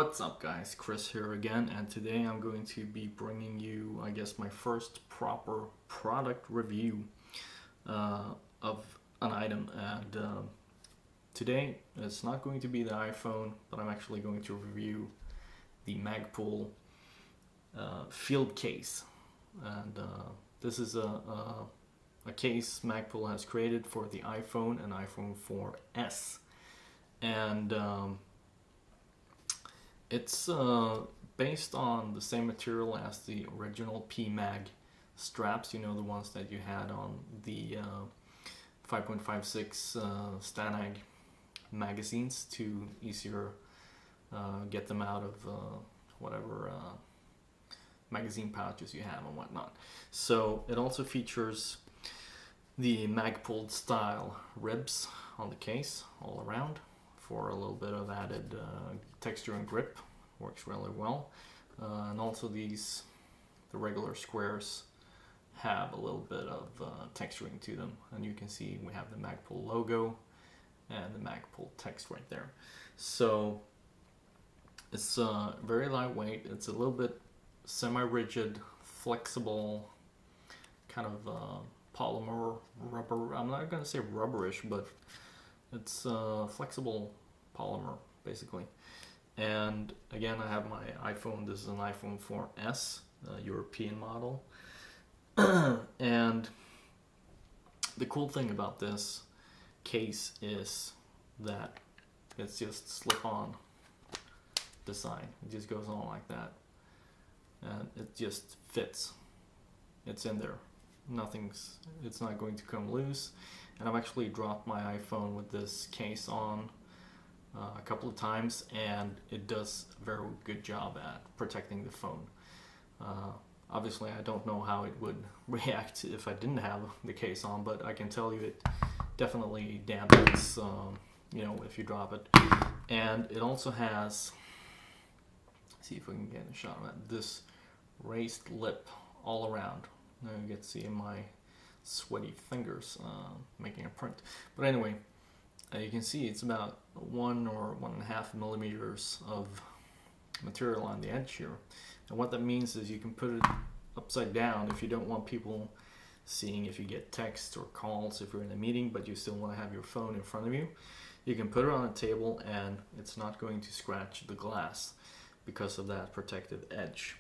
What's up guys, Chris here again, and today I'm going to be bringing you, I guess, my first proper product review of an item. And today it's not going to be the iPhone, but I'm actually going to review the MAGPUL field case. And this is a case MAGPUL has created for the iPhone and iPhone 4S. And it's based on the same material as the original PMag straps, you know, the ones that you had on the 5.56 Stanag magazines to easier get them out of whatever magazine pouches you have and whatnot. So it also features the MAGPUL style ribs on the case all around for a little bit of added texture and grip. Works really well. And also the regular squares have a little bit of texturing to them, and you can see we have the MAGPUL logo and the MAGPUL text right there. So it's very lightweight. It's a little bit semi-rigid, flexible, kind of polymer rubber. I'm not going to say rubberish, but it's flexible polymer basically. And again, I have my iPhone. This is an iPhone 4S, European model. And the cool thing about this case is that it's just slip-on design. It just goes on like that, and it just fits. It's in there. It's not going to come loose. And I've actually dropped my iPhone with this case on a couple of times, and it does a very good job at protecting the phone. Obviously, I don't know how it would react if I didn't have the case on, but I can tell you it definitely dampens, you know, if you drop it. And it also has, see if we can get a shot of that, this raised lip all around. Now you get to see my sweaty fingers making a print. But anyway, you can see it's about 1 or 1.5 millimeters of material on the edge here. And what that means is you can put it upside down if you don't want people seeing if you get text or calls if you're in a meeting, but you still want to have your phone in front of you. You can put it on a table and it's not going to scratch the glass because of that protective edge.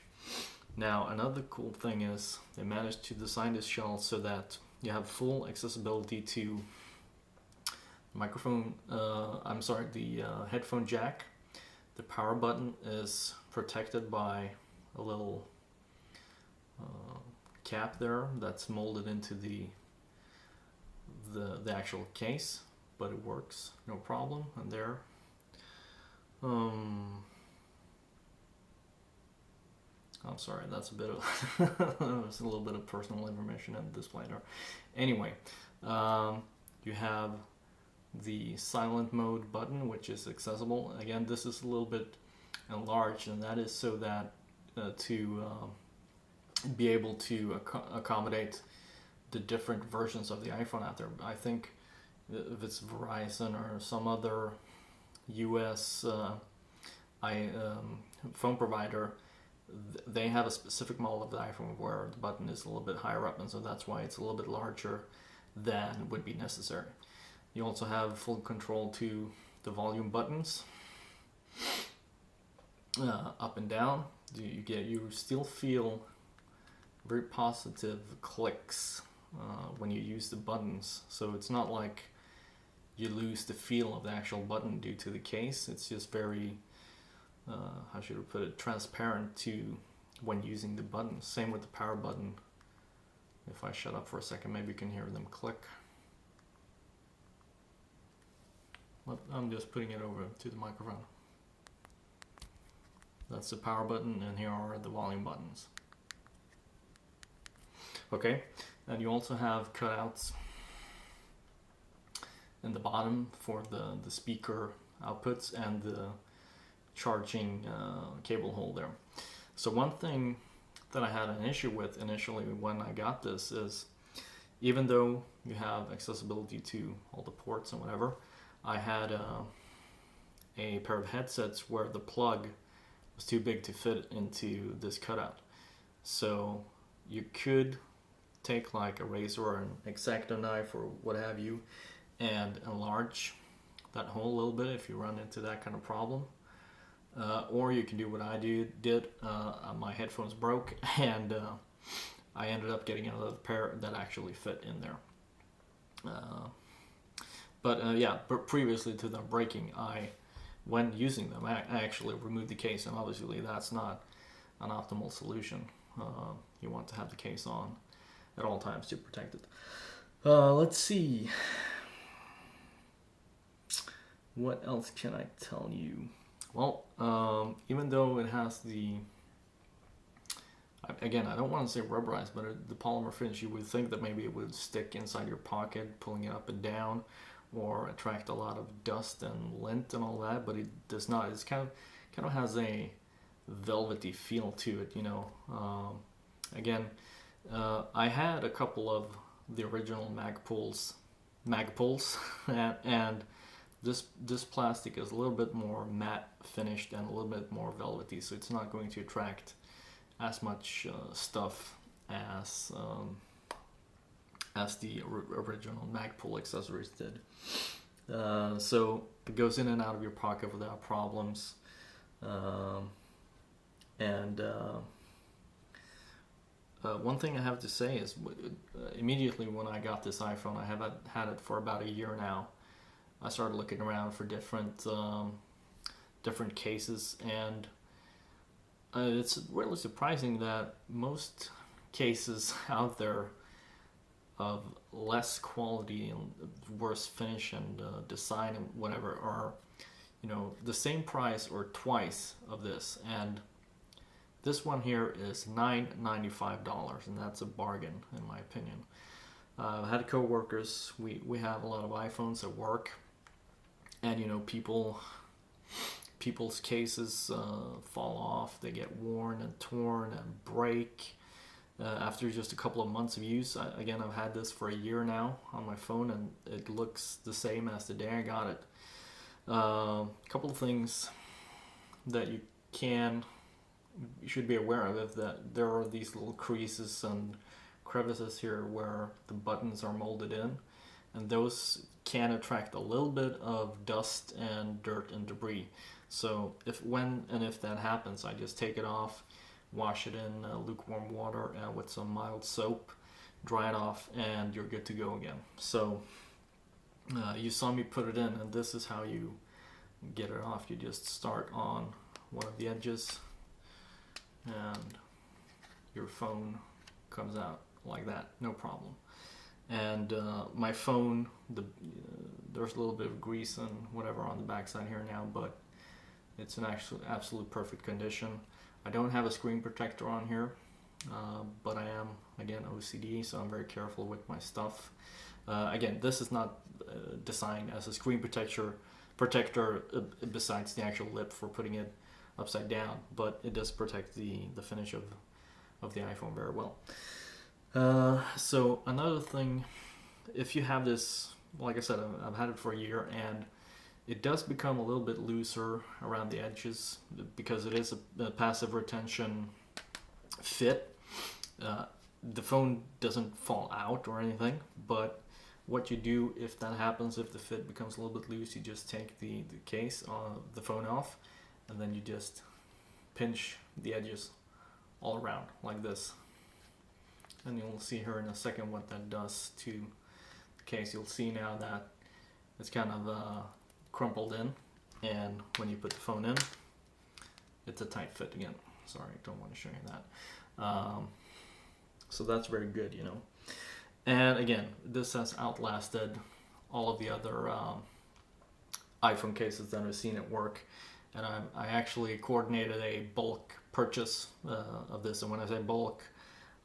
Now, another cool thing is they managed to design this shell so that you have full accessibility to microphone, the headphone jack. The power button is protected by a little cap there that's molded into the actual case, but it works no problem. And there, I'm sorry, that's a bit of there's a little bit of personal information on the display there. Anyway, you have the silent mode button, which is accessible. Again, this is a little bit enlarged, and that is so that to be able to accommodate the different versions of the iPhone out there. I think if it's Verizon or some other US phone provider, they have a specific model of the iPhone where the button is a little bit higher up, and so that's why it's a little bit larger than would be necessary. You also have full control to the volume buttons, up and down. You still feel very positive clicks when you use the buttons. So it's not like you lose the feel of the actual button due to the case. It's just very, how should I put it, transparent to when using the buttons. Same with the power button. If I shut up for a second, maybe you can hear them click. I'm just putting it over to the microphone. That's the power button, and here are the volume buttons. Okay, and you also have cutouts in the bottom for the speaker outputs and the charging cable hole there. So one thing that I had an issue with initially when I got this is, even though you have accessibility to all the ports and whatever, I had a pair of headsets where the plug was too big to fit into this cutout. So you could take like a razor or an Exacto knife or what have you and enlarge that hole a little bit if you run into that kind of problem. Or you can do what I did. My headphones broke, and I ended up getting another pair that actually fit in there. But previously to them breaking, when using them, I actually removed the case, and obviously that's not an optimal solution. You want to have the case on at all times to protect it. Let's see. What else can I tell you? Well, even though it has again, I don't want to say rubberized, but the polymer finish, you would think that maybe it would stick inside your pocket, pulling it up and down, or attract a lot of dust and lint and all that, but it does not. It's kind of has a velvety feel to it, you know. Again, I had a couple of the original MAGPULs, and this plastic is a little bit more matte finished and a little bit more velvety, so it's not going to attract as much stuff as the original MAGPUL accessories did. So it goes in and out of your pocket without problems. One thing I have to say is immediately when I got this iPhone, I have had it for about a year now. I started looking around for different cases, and it's really surprising that most cases out there of less quality and worse finish and design and whatever are, you know, the same price or twice of this. And this one here is $9.95, and that's a bargain in my opinion. I've had co-workers, we have a lot of iPhones at work, and you know, people's cases fall off, they get worn and torn and break after just a couple of months of use. Again, I've had this for a year now on my phone, and it looks the same as the day I got it. A couple of things that you should be aware of is that there are these little creases and crevices here where the buttons are molded in, and those can attract a little bit of dust and dirt and debris. So if that happens, I just take it off, wash it in lukewarm water and with some mild soap, dry it off, and you're good to go again. So you saw me put it in, and this is how you get it off. You just start on one of the edges, and your phone comes out like that, no problem. And my phone, there's a little bit of grease and whatever on the backside here now, but it's an absolute perfect condition. I don't have a screen protector on here, but I am, again, OCD, so I'm very careful with my stuff. Again, this is not designed as a screen protector besides the actual lip for putting it upside down, but it does protect the finish of the iPhone very well. So another thing, if you have this, like I said, I've had it for a year, and it does become a little bit looser around the edges because it is a passive retention fit. The phone doesn't fall out or anything, but what you do if that happens, if the fit becomes a little bit loose, you just take the case, the phone off, and then you just pinch the edges all around like this. And you'll see here in a second what that does to the case. You'll see now that it's kind of crumpled in, and when you put the phone in, it's a tight fit again. Sorry, I don't want to show you that. So that's very good, you know. And again, this has outlasted all of the other iPhone cases that I've seen at work. And I actually coordinated a bulk purchase of this. And when I say bulk,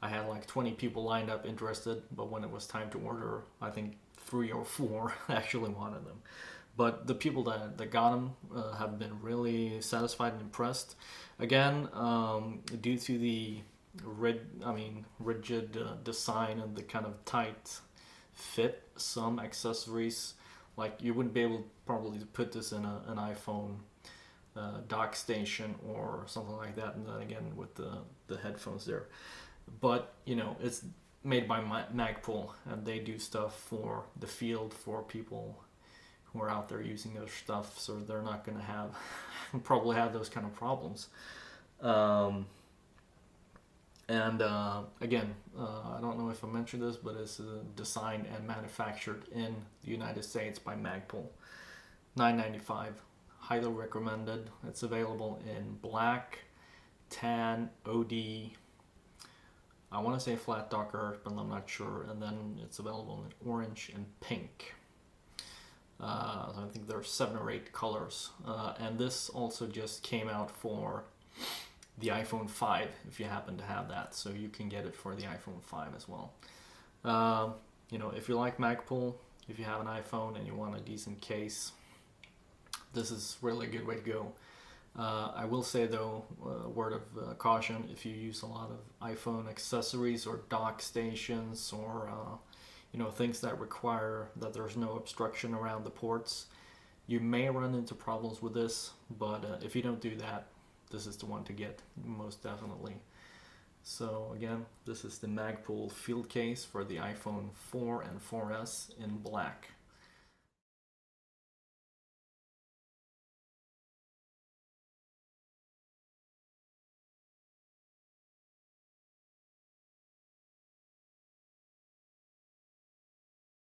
I had like 20 people lined up interested, but when it was time to order, I think 3 or 4 actually wanted them. But the people that got them have been really satisfied and impressed. Again, due to the rigid design and the kind of tight fit, some accessories, like you wouldn't be able probably to put this in an iPhone dock station or something like that, and then again with the headphones there. But you know, it's made by MAGPUL, and they do stuff for the field for people who are out there using their stuff, so they're not going to have probably have those kind of problems. Again, I don't know if I mentioned this, but it's designed and manufactured in the United States by MAGPUL. $9.95. Highly recommended. It's available in black, tan, OD. I want to say flat darker, but I'm not sure. And then it's available in orange and pink. So I think there are 7 or 8 colors. And this also just came out for the iPhone 5, if you happen to have that. So you can get it for the iPhone 5 as well. You know, if you like MAGPUL, if you have an iPhone and you want a decent case, this is really a good way to go. I will say though, word of caution, if you use a lot of iPhone accessories or dock stations or you know, things that require that there's no obstruction around the ports, you may run into problems with this, but if you don't do that, this is the one to get, most definitely. So again, this is the MAGPUL field case for the iPhone 4 and 4S in black.